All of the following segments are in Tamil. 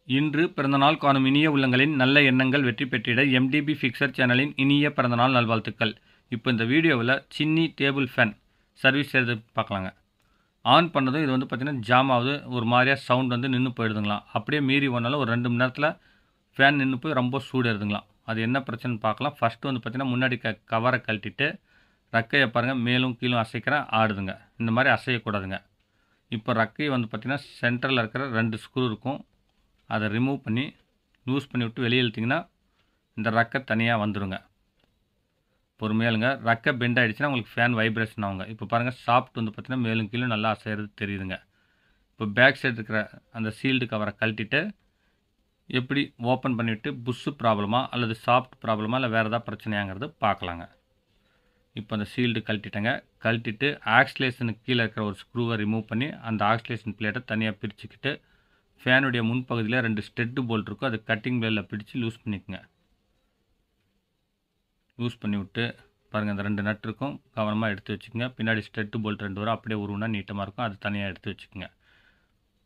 இன்று பிறந்தநாள் காணும் இனிய உள்ளங்களின் நல்ல எண்ணங்கள் வெற்றி பெற்றிட எம்டிபி ஃபிக்சர் சேனலின் இனிய பிறந்தநாள் நல்வாழ்த்துக்கள். இப்போ இந்த வீடியோவில் சின்னி டேபிள் ஃபேன் சர்வீஸ் செய்கிறது பார்க்கலாங்க. ஆன் பண்ணதும் இது பார்த்தீங்கன்னா ஜாம் ஆகுது, ஒரு மாதிரியாக சவுண்ட் நின்று போயிடுதுங்களாம். அப்படியே மீறி ஒன்றாலும் ஒரு 2 மணி நேரத்தில் ஃபேன் நின்று போய் ரொம்ப சூடு ஏறுதுங்களாம். அது என்ன பிரச்சனைன்னு பார்க்கலாம். ஃபஸ்ட்டு பார்த்தீங்கன்னா முன்னாடி கவரை கழட்டிட்டு ரக்கையை பாருங்கள், மேலும் கீழும் அசைக்கிறேன், ஆடுதுங்க. இந்த மாதிரி அசையக்கூடாதுங்க. இப்போ ரக்கை பார்த்தீங்கன்னா சென்டரில் இருக்கிற 2 ஸ்க்ரூ இருக்கும், அதை ரிமூவ் பண்ணி லூஸ் பண்ணி விட்டு வெளியே இழுத்திங்கன்னா இந்த ரக்கை தனியாக வந்துடுங்க. பொறுமையாலுங்க. ரக்கை பெண்ட் ஆகிடுச்சுன்னா உங்களுக்கு ஃபேன் வைப்ரேஷன் ஆகுங்க. இப்போ பாருங்கள், சாஃப்ட் பார்த்தீங்கன்னா மேலும் கீழும் நல்லா அசைகிறது தெரியுதுங்க. இப்போ பேக் சைடு இருக்கிற அந்த சீல்டு கவரை கழட்டிட்டு எப்படி ஓப்பன் பண்ணிவிட்டு புஷ்ஷு ப்ராப்ளமா அல்லது சாஃப்ட் ப்ராப்ளமா இல்லை வேறு ஏதாவது பிரச்சனையாங்கிறது பார்க்கலாங்க. இப்போ அந்த சீல்டு கழட்டிட்டேங்க. கழட்டிட்டு ஆக்சிலேஷனுக்கு கீழே இருக்கிற ஒரு ஸ்க்ரூவை ரிமூவ் பண்ணி அந்த ஆக்சிலேஷன் பிளேட்டை தனியாக பிரிச்சுக்கிட்டு ஃபேனுடைய முன்பகுதியில் 2 ஸ்டெட்டு போல்ட் இருக்கும், அது கட்டிங் பிளேடில் பிடிச்சி லூஸ் பண்ணிக்கோங்க. லூஸ் பண்ணி விட்டு பாருங்கள், அந்த 2 நட் இருக்கும், கவனமாக எடுத்து வச்சுக்கோங்க. பின்னாடி ஸ்டெட்டு போல்ட் 2 வரும், அப்படியே உருவினா நீட்டமாக இருக்கும், அது தனியாக எடுத்து வச்சுக்கோங்க.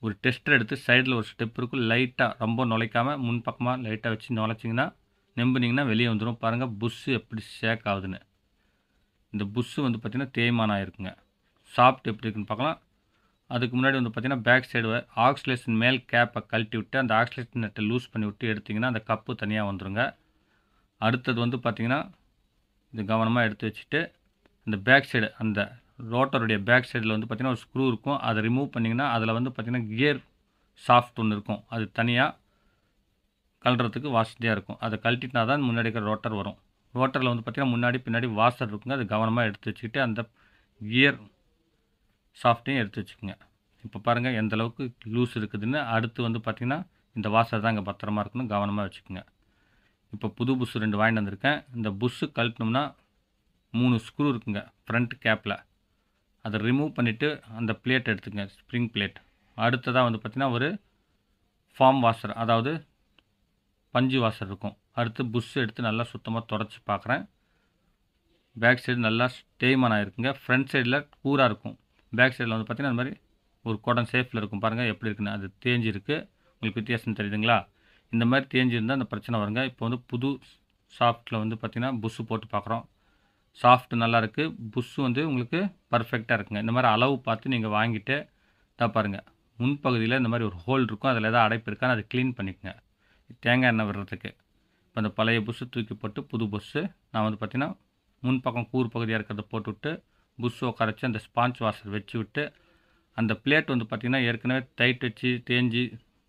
ஒரு டெஸ்டர் எடுத்து சைடில் ஒரு ஸ்டெப் இருக்கும், லைட்டாக ரொம்ப நுழைக்காமல் முன்பக்கமாக லைட்டாக வச்சு நுழைச்சிங்கன்னா நம்பினீங்கன்னா வெளியே வந்துடும். பாருங்கள் புஷ்ஷு எப்படி ஷேக் ஆகுதுன்னு. இந்த புஷ்ஷு பார்த்திங்கன்னா தேய்மானம் ஆகிருக்குங்க. சாஃப்ட் எப்படி இருக்குன்னு பார்க்கலாம். அதுக்கு முன்னாடி பார்த்திங்கன்னா பேக் சைடு ஆக்சிலேஷன் மேல் கேப்பை கழட்டி விட்டு அந்த ஆக்சிலேஷன் நெட்டை லூஸ் பண்ணி விட்டு எடுத்திங்கன்னா அந்த கப்பு தனியாக வந்துடுங்க. அடுத்தது பார்த்திங்கன்னா இது கவனமாக எடுத்து வச்சுட்டு அந்த பேக் சைடு அந்த ரோட்டருடைய பேக் சைடில் பார்த்திங்கன்னா ஒரு ஸ்க்ரூ இருக்கும், அதை ரிமூவ் பண்ணிங்கன்னா அதில் பார்த்திங்கன்னா கியர் சாஃப்ட் ஒன்று இருக்கும், அது தனியாக கழட்டுறதுக்கு வசதியாக இருக்கும். அதை கழட்டினா தான் முன்னாடி இருக்கிற ரோட்டர் வரும். ரோட்டரில் பார்த்திங்கன்னா முன்னாடி பின்னாடி வாஷர் இருக்குங்க, அது கவனமாக எடுத்து வச்சுக்கிட்டு அந்த கியர் சாஃப்ட்டையும் எடுத்து வச்சுக்கோங்க. இப்போ பாருங்கள் எந்த அளவுக்கு லூஸ் இருக்குதுன்னு. அடுத்து பார்த்திங்கன்னா இந்த வாஷர் தான் இங்கே பத்திரமா இருக்குன்னு கவனமாக வச்சுக்கோங்க. இப்போ புது புஷ்ஷு 2 வாங்கிட்டு வந்திருக்கேன். இந்த புஷ்ஷு கழட்டினோம்னா 3 ஸ்க்ரூ இருக்குங்க ஃப்ரண்ட் கேப்பில், அதை ரிமூவ் பண்ணிவிட்டு அந்த பிளேட் எடுத்துக்கங்க, ஸ்ப்ரிங் பிளேட். அடுத்ததாக பார்த்திங்கன்னா ஒரு ஃபார்ம் வாஷர், அதாவது பஞ்சு வாஷர் இருக்கும். அடுத்து புஷ்ஷு எடுத்து நல்லா சுத்தமாக தொடச்சி பார்க்குறேன். பேக் சைடு நல்லா தேய்மானம் இருக்குங்க, ஃப்ரண்ட் சைடில் கூராக இருக்கும். பேக் சைடில் பார்த்திங்கன்னா அந்த மாதிரி ஒரு குடம் சேஃபில் இருக்கும். பாருங்கள் எப்படி இருக்குன்னு, அது தேஞ்சிருக்கு. உங்களுக்கு வித்தியாசம் தெரியுதுங்களா? இந்த மாதிரி தேஞ்சிருந்தால் அந்த பிரச்சனை வருங்க. இப்போ புது சாஃப்ட்டில் பார்த்திங்கன்னா புஷ்ஷு போட்டு பார்க்குறோம். சாஃப்ட் நல்லாயிருக்கு, புஷ்ஷு உங்களுக்கு பர்ஃபெக்டாக இருக்குங்க. இந்த மாதிரி அளவு பார்த்து நீங்கள் வாங்கிட்டு தான் பாருங்கள். முன்பகுதியில் இந்த மாதிரி ஒரு ஹோல் இருக்கும், அதில் எதாவது அடைப்பு இருக்கான்னு அதை க்ளீன் பண்ணிக்கோங்க, தேங்காய் எண்ணெய் விடுறதுக்கு. இப்போ அந்த பழைய புஷ்ஷு தூக்கி போட்டு புது புஷ்ஷு நான் பார்த்திங்கன்னா முன்பக்கம் கூர் பகுதியாக இருக்கிறத போட்டுவிட்டு புஷ்ஷு உட்கார வச்சு அந்த ஸ்பாஞ்ச் வாஷர் வச்சு விட்டு அந்த பிளேட் பார்த்திங்கன்னா ஏற்கனவே டைட் வச்சு தேஞ்சு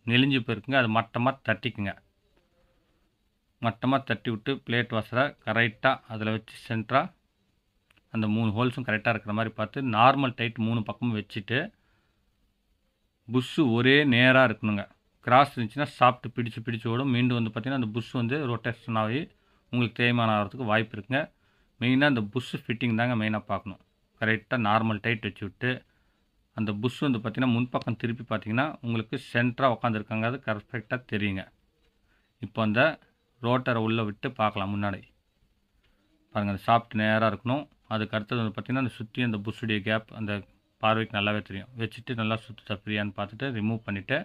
நெளிஞ்சு போயிருக்குங்க, அது மட்டமாக தட்டிக்குங்க. மட்டமாக தட்டி விட்டு பிளேட் வாஷரை கரெக்டாக அதில் வச்சு சென்டராக அந்த 3 ஹோல்ஸும் கரெக்டாக இருக்கிற மாதிரி பார்த்து நார்மல் டைட் 3 பக்கமும் வச்சுட்டு புஷ்ஷு ஒரே நேராக இருக்கணுங்க. கிராஸ் இருந்துச்சுன்னா சாப்பிட்டு பிடிச்சி ஓடும். மீண்டும் பார்த்திங்கன்னா அந்த புஷ்ஷு ரொட்டேஷன் ஆகி உங்களுக்கு தேய்மானம் ஆகிறதுக்கு வாய்ப்பு இருக்குங்க. மெயினாக அந்த புஷ்ஷு ஃபிட்டிங் தாங்க மெயினாக பார்க்கணும். கரெக்டாக நார்மல் டைட் வச்சு விட்டு அந்த புஷ்ஷு பார்த்திங்கன்னா முன்பக்கம் திருப்பி பார்த்திங்கன்னா உங்களுக்கு சென்டராக உட்காந்துருக்காங்க, அது கரெக்டாக தெரியுங்க. இப்போ அந்த ரோட்டரை உள்ளே விட்டு பார்க்கலாம். முன்னாடி பாருங்கள், அந்த சாஃப்ட் நேராக இருக்கணும். அதுக்கு அடுத்தது பார்த்திங்கன்னா அந்த சுற்றி அந்த புஷ்ஷுடைய கேப் அந்த பார்வைக்கு நல்லாவே தெரியும். வச்சுட்டு நல்லா சுற்றுச்சா ஃப்ரீயான்னு பார்த்துட்டு ரிமூவ் பண்ணிவிட்டு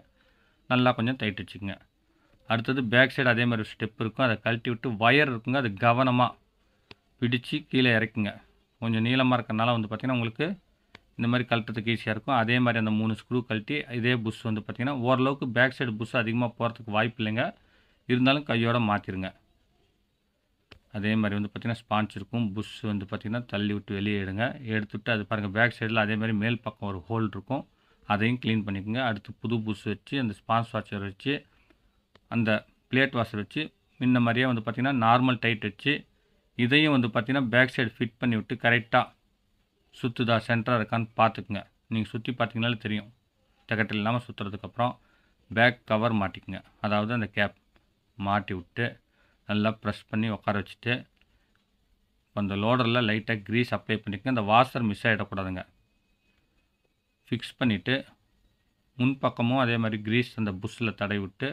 நல்லா கொஞ்சம் டைட் வச்சுக்கோங்க. அடுத்தது பேக் சைடு அதே மாதிரி ஸ்டெப் இருக்கும், அதை கழட்டி விட்டு வயர் இருக்குங்க, அது கவனமாக பிடிச்சி கீழே இறக்குங்க. கொஞ்சம் நீளமாக இருக்கிறனால பார்த்திங்கன்னா உங்களுக்கு இந்த மாதிரி கழட்டுறதுக்கு ஈஸியாக இருக்கும். அதே மாதிரி அந்த 3 ஸ்க்ரூ கழட்டி இதே புஷ் பார்த்திங்கன்னா ஓரளவுக்கு பேக் சைடு புஷ் அதிகமாக போகிறதுக்கு வாய்ப்பு இல்லைங்க, இருந்தாலும் கையோடு மாற்றிடுங்க. அதே மாதிரி பார்த்திங்கன்னா ஸ்பான்ச் இருக்கும், புஷ் பார்த்திங்கன்னா தள்ளி விட்டு வெளியே எடுங்க. எடுத்துவிட்டு அது பாருங்கள் பேக் சைடில் அதே மாதிரி மேல் பக்கம் ஒரு ஹோல் இருக்கும், அதையும் க்ளீன் பண்ணிக்கோங்க. அடுத்து புது புஷ் வச்சு அந்த ஸ்பான்ச் வாஷர் வச்சு அந்த பிளேட் வாஷர் வச்சு முன்ன மாதிரியே பார்த்திங்கன்னா நார்மல் டைட் வச்சு இதையும் பார்த்திங்கன்னா பேக் சைடு ஃபிட் பண்ணி விட்டு கரெக்டாக சுற்றுதா சென்டராக இருக்கான்னு பார்த்துக்குங்க. நீங்கள் சுற்றி பார்த்தீங்கனாலே தெரியும். தகட்டில் இல்லாமல் சுற்றுறதுக்கப்புறம் பேக் கவர் மாட்டிக்குங்க, அதாவது அந்த கேப் மாட்டி விட்டு நல்லா ப்ரெஸ் பண்ணி உட்கார வச்சுட்டு அந்த லோடரில் லைட்டாக க்ரீஸ் அப்ளை பண்ணிக்கங்க. அந்த வாஷர் மிஸ் ஆகிடக்கூடாதுங்க. ஃபிக்ஸ் பண்ணிவிட்டு முன்பக்கமும் அதே மாதிரி க்ரீஸ் அந்த புஷ்ஷில் தடவி விட்டு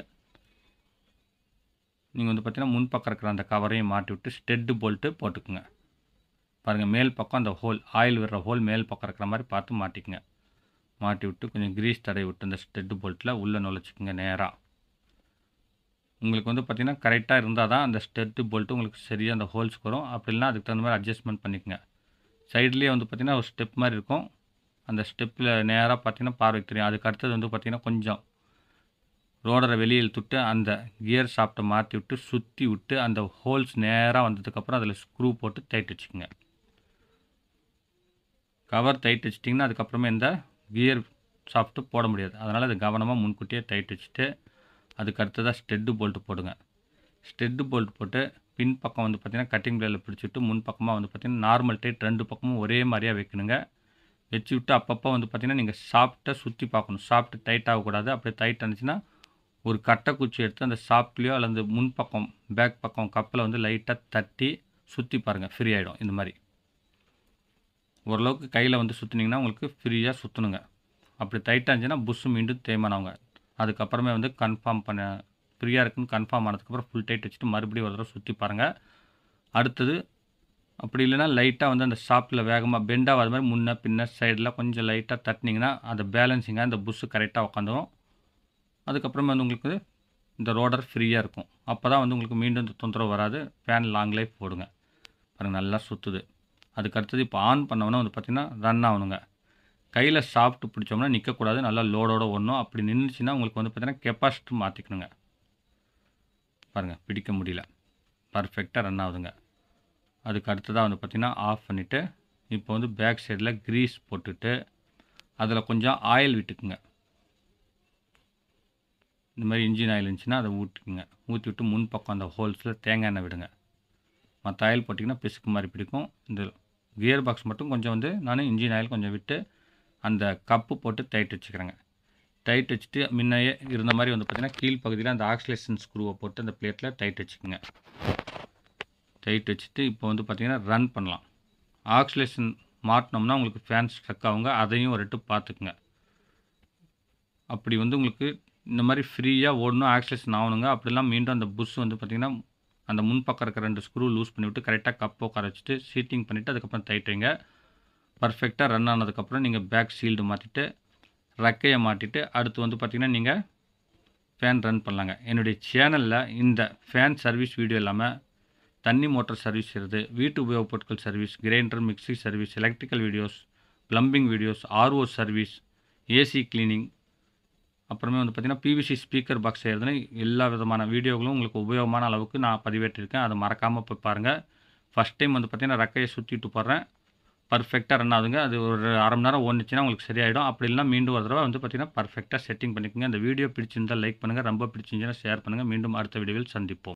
நீங்கள் பார்த்திங்கன்னா முன்பக்கம் இருக்கிற அந்த கவரையும் மாட்டி விட்டு ஸ்டெட்டு போல்ட்டு போட்டுக்குங்க. பாருங்கள், மேல் பக்கம் அந்த ஹோல் ஆயில் விடுற ஹோல் மேல் பக்கம் இருக்கிற மாதிரி பார்த்து மாட்டிக்குங்க. மாட்டி விட்டு கொஞ்சம் க்ரீஸ் தடவி விட்டு அந்த ஸ்டெட்டு போல்ட்டில் உள்ளே நுழைச்சிக்குங்க நேராக. உங்களுக்கு வந்து பார்த்தீங்கன்னா கரெக்டாக இருந்தால் தான் அந்த ஸ்டெட்டு போல்ட்டு உங்களுக்கு சரியாக அந்த ஹோல்ஸ்க்கு வரும். அப்படி இல்லைனா அதுக்கு தகுந்த மாதிரி அட்ஜஸ்ட்மெண்ட் பண்ணிக்கங்க. சைட்லேயே வந்து பார்த்தீங்கன்னா ஒரு ஸ்டெப் மாதிரி இருக்கும். அந்த ஸ்டெப்பில் நேராக பார்த்தீங்கன்னா பார்வைக்கு தெரியும். அதுக்கு அடுத்தது வந்து பார்த்தீங்கன்னா கொஞ்சம் ரோடரை வெளியே இழுத்துட்டு அந்த கியர் ஷாஃப்ட்டை மாற்றி விட்டு சுற்றி விட்டு அந்த ஹோல்ஸ் நேராக வந்ததுக்கப்புறம் அதில் ஸ்க்ரூ போட்டு டைட் வச்சுக்கோங்க. கவர் டைட் வச்சிட்டிங்கன்னா அதுக்கப்புறமே இந்த கியர் ஷாஃப்ட்டு போட முடியாது. அதனால் அது கவனமாக முன்கூட்டியே டைட் வச்சுட்டு அதுக்கு அடுத்ததாக ஸ்டெட்டு போல்ட்டு போடுங்க. ஸ்டெட்டு போல்ட் போட்டு பின் பக்கம் வந்து பார்த்திங்கன்னா கட்டிங் பிளேடில் பிடிச்சிட்டு முன் பக்கமாக வந்து பார்த்திங்கன்னா நார்மல் டைட் 2 பக்கமும் ஒரே மாதிரியாக வைக்கணுங்க. வச்சு விட்டு அப்பப்போ வந்து பார்த்திங்கன்னா நீங்கள் ஷாஃப்ட்டை சுற்றி பார்க்கணும். ஷாஃப்ட்டு டைட் ஆகக்கூடாது. அப்படியே டைட் இருந்துச்சுன்னா ஒரு கட்டை குச்சி எடுத்து அந்த ஷாஃப்ட்லேயோ அல்லது முன் பக்கம் பேக் பக்கம் கப்பில் வந்து லைட்டாக தட்டி சுற்றி பாருங்கள். ஃப்ரீ ஆகிடும். இந்த மாதிரி ஓரளவுக்கு கையில் வந்து சுற்றினீங்கன்னா உங்களுக்கு ஃப்ரீயாக சுற்றணுங்க. அப்படி டைட்டாக இருந்துச்சுன்னா புஷ்ஷு மீண்டும் தேய்மானவங்க. அதுக்கப்புறமே வந்து கன்ஃபார்ம் பண்ண ஃப்ரீயாக இருக்குன்னு கன்ஃபார்ம் ஆனதுக்கப்புறம் ஃபுல் டைட் வச்சுட்டு மறுபடியும் ஒரு தடவை சுற்றி பாருங்கள். அடுத்தது அப்படி இல்லைனா லைட்டாக வந்து அந்த ஷாஃப்ட்டில் வேகமாக பெண்ட் ஆகாத மாதிரி முன்ன பின்ன சைடில் கொஞ்சம் லைட்டாக தட்டினீங்கன்னா அந்த பேலன்ஸிங்காக அந்த புஷ்ஷு கரெக்டாக உட்காந்துரும். அதுக்கப்புறமா வந்து உங்களுக்கு இந்த ரோடர் ஃப்ரீயாக இருக்கும். அப்போ தான் வந்து உங்களுக்கு மீண்டும் இந்த தொந்தரவு வராது. ஃபேன் லாங் லைஃப் போடுங்க. பாருங்கள் நல்லா சுற்றுது. அதுக்கு அடுத்தது இப்போ ஆன் பண்ணோன்னா வந்து பார்த்திங்கன்னா ரன் ஆகணுங்க. கையில் ஷாஃப்ட் பிடிச்சோம்னா நிற்கக்கூடாது. நல்லா லோடோட ஓடணும். அப்படி நின்றுச்சுன்னா உங்களுக்கு வந்து பார்த்திங்கன்னா கெப்பாசிட்டி மாற்றிக்கணுங்க. பாருங்கள் பிடிக்க முடியல. பர்ஃபெக்டாக ரன் ஆகுதுங்க. அதுக்கு அடுத்ததாக வந்து பார்த்திங்கன்னா ஆஃப் பண்ணிவிட்டு இப்போ வந்து பேக் சைடில் க்ரீஸ் போட்டுட்டு அதில் கொஞ்சம் ஆயில் விட்டுக்குங்க. இந்த மாதிரி இன்ஜின் ஆயில் இருந்துச்சுன்னா அதை ஊற்றிக்குங்க. ஊற்றி விட்டு முன் பக்கம் அந்த ஹோல்ஸில் தேங்காய் எண்ணெய் விடுங்க. மற்ற ஆயில் போட்டிங்கன்னா பிசுக்கு மாதிரி பிடிக்கும். இந்த கியர் பாக்ஸ் மட்டும் கொஞ்சம் வந்து நான் இன்ஜின் ஆயில் கொஞ்சம் விட்டு அந்த கப்பு போட்டு டைட் வச்சுக்கிறேங்க. டைட் வச்சுட்டு முன்னையே இருந்த மாதிரி வந்து பார்த்திங்கன்னா கீழ் பகுதியில் அந்த ஆக்சிலேஷன் ஸ்க்ரூவை போட்டு அந்த பிளேட்டில் டைட் வச்சுக்கோங்க. டைட் வச்சுட்டு இப்போ வந்து பார்த்திங்கன்னா ரன் பண்ணலாம். ஆக்சிலேஷன் மாட்டினோம்னா உங்களுக்கு ஃபேன் ஸ்ட்ரக் ஆகுங்க. அதையும் ஒரு எட்டு பார்த்துக்குங்க. அப்படி வந்து உங்களுக்கு இந்த மாதிரி ஃப்ரீயாக ஓடணும், ஆக்சிலேஷன் ஆகணுங்க. அப்படிலாம் மீண்டும் அந்த புஷ் வந்து பார்த்திங்கன்னா அந்த முன் பக்கம் இருக்கிற 2 ஸ்க்ரூ லூஸ் பண்ணிவிட்டு கரெக்டாக கப் உட்கார வச்சுட்டு சீட்டிங் பண்ணிவிட்டு அதுக்கப்புறம் டைட் வைங்க. பர்ஃபெக்டாக ரன் ஆனதுக்கப்புறம் நீங்கள் பேக் ஷீல்டு மாட்டிட்டு ரெக்கையை மாட்டிட்டு அடுத்து வந்து பார்த்திங்கன்னா நீங்கள் ஃபேன் ரன் பண்ணலாங்க. என்னுடைய சேனலில் இந்த ஃபேன் சர்வீஸ் வீடியோ இல்லாமல் தண்ணி மோட்டர் சர்வீஸ் செய்கிறது, வீட்டு உபயோகப் பொருட்கள் service, grinder mixie service, electrical videos, plumbing videos, RO service, AC cleaning, அப்புறமே வந்து பார்த்திங்கன்னா பிவிசி ஸ்பீக்கர் பாக்ஸ் செய்கிறதுன்னு எல்லா விதமான வீடியோகளும் உங்களுக்கு உபயோகமான அளவுக்கு நான் பதிவேற்றிருக்கேன். அதை மறக்காமல் போய் பாருங்கள். ஃபஸ்ட் டைம் வந்து பார்த்திங்கன்னா ரெக்கையை சுற்றிட்டு போடுறேன். பர்ஃபெக்டாக ரன் ஆகுதுங்க. அது ஒரு அரை மணி நேரம் ஓடுச்சுன்னா உங்களுக்கு சரியாயிடும். அப்படி இல்லைனா மீண்டும் ஒரு தடவை வந்து பார்த்திங்கன்னா பர்ஃபெக்டாக செட்டிங் பண்ணிக்கோங்க. இந்த வீடியோ பிடிச்சிருந்தால் லைக் பண்ணுங்கள். ரொம்ப பிடிச்சிருந்துச்சுன்னா ஷேர் பண்ணுங்கள். மீண்டும் அடுத்த வீடியோவில் சந்திப்போம்.